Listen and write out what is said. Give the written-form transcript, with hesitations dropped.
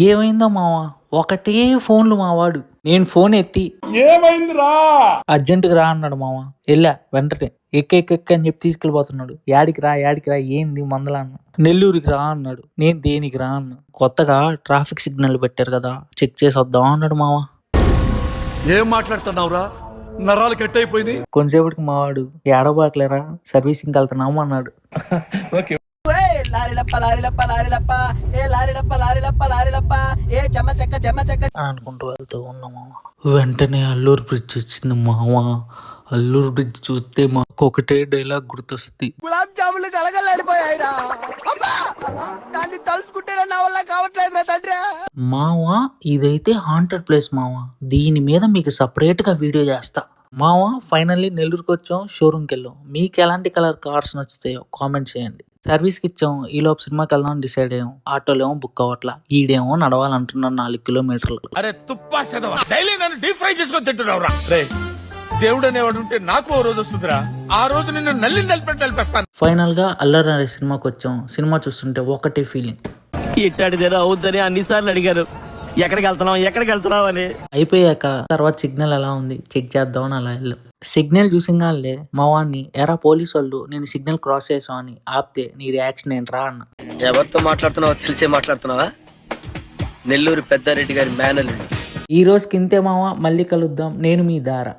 ఏమైందో మావా, ఒకటే ఫోన్లు మావాడు. నేను ఫోన్ ఎత్తి ఏమైందిరా అర్జెంటుగా రా అన్నాడు మామ. వెళ్ళా వెంటనే. ఎక్క అని చెప్పి తీసుకెళ్ళిపోతున్నాడు. యాడికి రా ఏంది మందలా అన్న. నెల్లూరుకి రా అన్నాడు. నేను దేనికి రా అన్నా. కొత్తగా ట్రాఫిక్ సిగ్నల్ పెట్టారు కదా, చెక్ చేసి వద్దాం అన్నాడు మామ. ఏం మాట్లాడుతున్నావురా, నరాలు కట్ అయిపోయింది. కొంతసేపటికి మావాడు ఏడబాకలేరా సర్వీసింగ్కి వెళ్తున్నాము అన్నాడు. అనుకుంటూ వెళ్తూ ఉన్నాము. వెంటనే అల్లూరు బ్రిడ్జ్ వచ్చింది మామ. అల్లూరు బ్రిడ్జ్ చూస్తే మాకు ఒకటే డైలాగ్ గుర్తొస్తుంది. గులాబ్ జాములు కలగలాడిపోయాయిరా, దాన్ని తలుచుకుంటే నా వల్ల కావట్లేదురా తండ్రి. మావ ఇదైతే హాంటెడ్ ప్లేస్ మావ. దీని మీద మీకు సపరేట్ గా వీడియో చేస్తా మావ. ఫైనల్లీ నెల్లూరుకి వచ్చాం, షోరూమ్కి వెళ్ళాం. మీకు ఎలాంటి కలర్ కార్స్ నచ్చుతాయో కామెంట్ చేయండి. సర్వీస్కి ఇచ్చాం. ఈలోపు సినిమాకి వెళ్దాం డిసైడ్ అయ్యాం. ఆటోలో ఏమో బుక్ అవ్వట్లా. ఈడేమో నడవాలంటున్నాడు 4 కిలోమీటర్లు. అరే తుప్పా చదవా, డైలీ నన్ను డీప్ ఫ్రై చేసుకొని తింటున్నావురా. రే దేవుడు అనేవాడు ఉంటే నాకు ఓ రోజు వస్తుందిరా, ఆ రోజు నిన్ను నలిపేస్తాను. ఫైనల్ గా అల్లరి నరేష్ సినిమాకి వచ్చాం. సినిమా చూస్తుంటే ఒకటే ఫీలింగ్. ఇట్టాడిదేదో అవుద్దని అన్నిసార్లు అడిగారు, ఎక్కడికి వెళ్తున్నావు అని. అయిపోయాక తర్వాత సిగ్నల్ ఎలా ఉంది చెక్ చేద్దాం అని అలా వెళ్ళాం. సిగ్నల్ చూసింగానే మా వాడిని, ఎరా పోలీసు వాళ్ళు నేను సిగ్నల్ క్రాస్ చేసాం అని ఆపితే నీ రియాక్షన్ ఏంట్రా అన్న. ఎవరితో మాట్లాడుతున్నావో తెలిసే మాట్లాడుతున్నావా? నెల్లూరు పెద్దారెడ్డి గారి మేనల్. ఈ రోజుకి ఇంతే మావా, మళ్ళీ కలుద్దాం. నేను మీ దార.